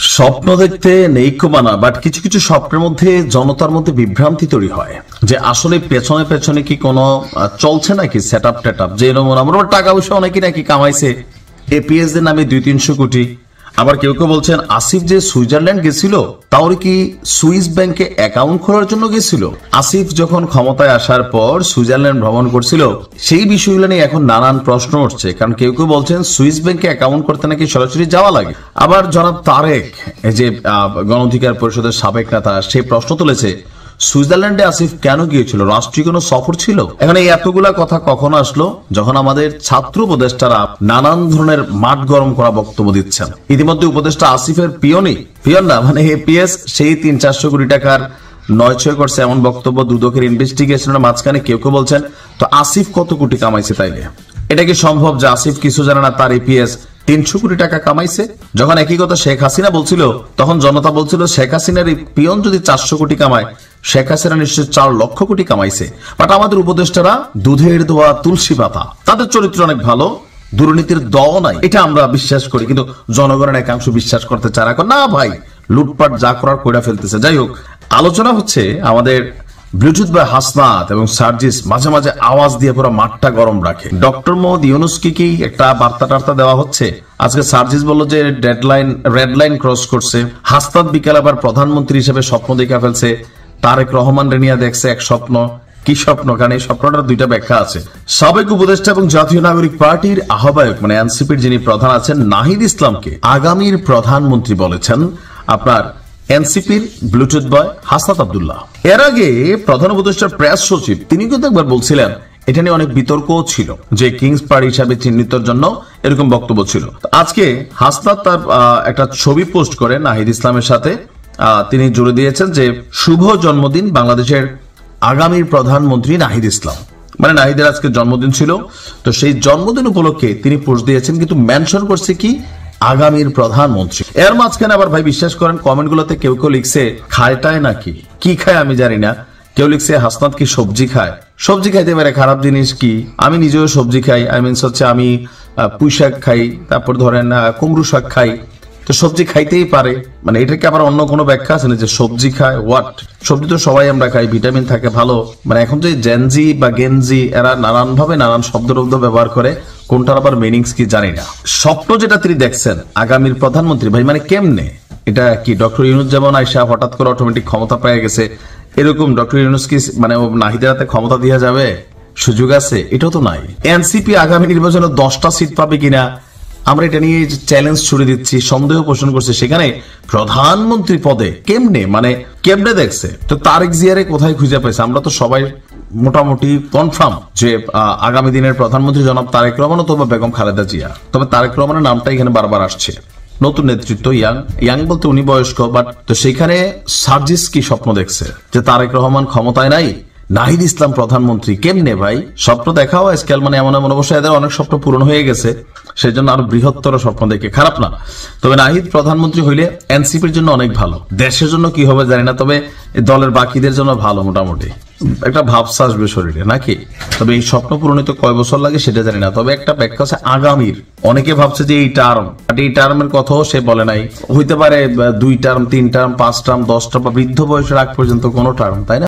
স্বপ্ন দেখতে নেইকোমানা বাট কিছু কিছু স্বপ্নের মধ্যে জনতার মধ্যে বিভ্রান্তি তৈরি হয় যে আসলে পেছনে পেছনে কি কোনো চলছে নাকি সেটআপ টেটআপ, যে এরকম আমরা টাকা পয়সা অনেকে নাকি কামাইছে এপিএস এর নামে 200-300 কোটি। আবার কেউ কেউ বলছেন আসিফ যে সুইজারল্যান্ড গেছিল তাও কি সুইস ব্যাংকে অ্যাকাউন্ট খোলার জন্য গেছিল। আসিফ যখন ক্ষমতায় আসার পর সুইজারল্যান্ড ভ্রমণ করছিল সেই বিষয়গুলো নিয়ে এখন নানান প্রশ্ন উঠছে, কারণ কেউ কেউ বলছেন সুইস ব্যাংকে অ্যাকাউন্ট করতে নাকি সরাসরি যাওয়া লাগে। আবার জনাব তারেক এই যে গণ অধিকার পরিষদের সাবেক নেতা সে প্রশ্ন তুলেছে সুইজারল্যান্ডে আসিফ কেন গিয়েছিল, রাষ্ট্রীয় কোনো সফর ছিল। এখন এই এতগুলা কথা কখন আসলো যখন আমাদের ছাত্র উপদেষ্টারা নানান ধরনের মাঠ গরম করা বক্তব্য দিচ্ছেন। ইতিমধ্যে উপদেষ্টা আসিফের পিয়ন না মানে এপিএস সেই 300-400 কোটি টাকার 9-6 করছে এমন বক্তব্য দুদকের ইনভেস্টিগেশনের মাঝখানে কেউ কেউ বলছেন তো আসিফ কত কোটি কামাইছে তাইলে এটা কি সম্ভব যে আসিফ কিছু জানে না তার এপিএস 300 কোটি টাকা কামাইছে। যখন একই কথা শেখ হাসিনা বলছিল তখন জনতা বলছিল শেখ হাসিনার পিয়ন যদি 400 কোটি কামায় শেখ হাসিনা নিশ্চয় 4 লক্ষ কোটি কামাইছে। বাট আমাদের উপদেষ্টারা দুধের দোয়া তুলসী পাতা, তাদের চরিত্র অনেক ভালো, দুর্নীতির দও নাই, এটা আমরা বিশ্বাস করি। কিন্তু জনগণের একাংশ বিশ্বাস করতে চায় না ভাই লুটপাট যা করার কইরা ফেলতেছে। যাই হোক, আলোচনা হচ্ছে আমাদের ব্লুটুথ বা হাসনাত এবং সার্জিস মাঝে মাঝে আওয়াজ দিয়ে পুরো মাঠটা গরম রাখে। ডক্টর মোহাম্মদ ইউনূসকে কি একটা বার্তা টার্তা দেওয়া হচ্ছে? আজকে সার্জিস বলল যে রেড লাইন ক্রস করছে। হাসনাত বিকাল আবার প্রধানমন্ত্রী হিসেবে স্বপ্ন দেখে ফেলছে। তারেক রহমান রেনিয়া দেখছে এক স্বপ্ন। কি স্বপ্ন? কারণ এই স্বপ্নটার দুইটা ব্যাখ্যা আছে। সাবেক উপদেষ্টা এবং জাতীয় নাগরিক পার্টির আহ্বায়ক মানে এনসিপির যিনি প্রধান আছেন নাহিদ ইসলামকে আগামীর প্রধানমন্ত্রী বলেছেন আপনার এনসিপির ব্লুটুথ বয় হাসনাত আব্দুল্লাহ। এর আগে প্রধান উপদেষ্টার প্রেস সচিব তিনি কিন্তু একবার বলছিলেন, এটা নিয়ে অনেক বিতর্কও ছিল যে কিংস পার্টি হিসাবে চিহ্নিতর জন্য এরকম বক্তব্য ছিল। আজকে হাসনাত তার একটা ছবি পোস্ট করে নাহিদ ইসলামের সাথে তিনি জুড়ে দিয়েছেন যে শুভ জন্মদিন বাংলাদেশের আগামীর প্রধানমন্ত্রী নাহিদ ইসলাম। মানে নাহিদের আজকে জন্মদিন ছিল, তো সেই জন্মদিন উপলক্ষে তিনি পোস্ট দিয়েছেন, কিন্তু মেনশন করছে কি আগামীর প্রধানমন্ত্রী। এর মাঝখানে আবার ভাই বিশ্বাস করেন কমেন্ট গুলোতে কেউ কেউ লিখছে খায়টায় নাকি কি খায় আমি জানি না, কেউ লিখছে হাসনাত কি সবজি খায়। সবজি খাইতে পারে, খারাপ জিনিস কি? আমি নিজেও সবজি খাই, হচ্ছে আমি পুঁই শাক খাই, তারপর ধরেন কুমড়ো শাক খাই, তো সবজি খাইতেই পারে। মানে এটাকে আবার অন্য কোনো ব্যাখ্যা আছে না যে সবজি খায়? হোয়াট, সবজি তো সবাই আমরা খাই, ভিটামিন থাকে ভালো। মানে এখন যে জেনজি বা গেনজি এরা নানান ভাবে নানান শব্দ ব্যবহার করে, কোনটার আবার মিনিংস কি জানি না। স্বপ্ন যেটা তিনি দেখছেন আগামীর প্রধানমন্ত্রী, ভাই মানে কেমনে? এটা কি ডক্টর ইউনূস যেমন আয়সা হঠাৎ করে অটোমেটিক ক্ষমতা পেয়ে গেছে, এরকম ডক্টর ইউনূস কি মানে নাহিদের হাতে ক্ষমতা দেওয়া যাবে? সুযোগ আছে? এটাও তো নাই। এনসিপি আগামী নির্বাচনে 10টা সিট পাবে কিনা আমরা এটা নিয়ে চ্যালেঞ্জ ছুড়ে দিচ্ছি, সন্দেহ পোষণ করছে। সেখানে প্রধানমন্ত্রী পদে কেমনে মানে কেমনে দেখছে? তো তারেক জিয়ারে কোথায় খুঁজে পাইছে? আমরা তো সবাই মোটামুটি কনফার্ম যে আগামী দিনের প্রধানমন্ত্রী জনাব তারেক রহমান অথবা বেগম খালেদা জিয়া। তবে তারেক রহমানের নামটা এখানে বারবার আসছে। নতুন নেতৃত্ব, ইয়াং বলতে উনি বয়স্ক, বাট তো সেখানে সার্জিস কি স্বপ্ন দেখছে যে তারেক রহমান ক্ষমতায় নাই, নাহিদ ইসলাম প্রধানমন্ত্রী? কেমনে ভাই? স্বপ্ন দেখাও স্কেল মানে এমন এমন অবশ্যই এদের অনেক স্বপ্ন পূরণ হয়ে গেছে, সেই জন্য আরো বৃহত্তর স্বপ্ন দেখে খারাপ না। তবে নাহিদ প্রধানমন্ত্রী হইলে এনসিপির জন্য অনেক ভালো, দেশের জন্য কি হবে জানি না, তবে দলের বাকিদের জন্য ভালো। মোটামুটি একটা ভাবসা আসবে শরীরে নাকি। তবে এই স্বপ্ন পূরণে তো কয় বছর লাগে সেটা জানি না। তবে একটা ব্যাখ্যা আছে আগামীর। অনেকে ভাবছে যে এই টার্মের কথাও সে বলে নাই, হইতে পারে 2 টার্ম 3 টার্ম 5 টার্ম 10টা বা বৃদ্ধ বয়সের আগ পর্যন্ত কোনো টার্ম, তাই না?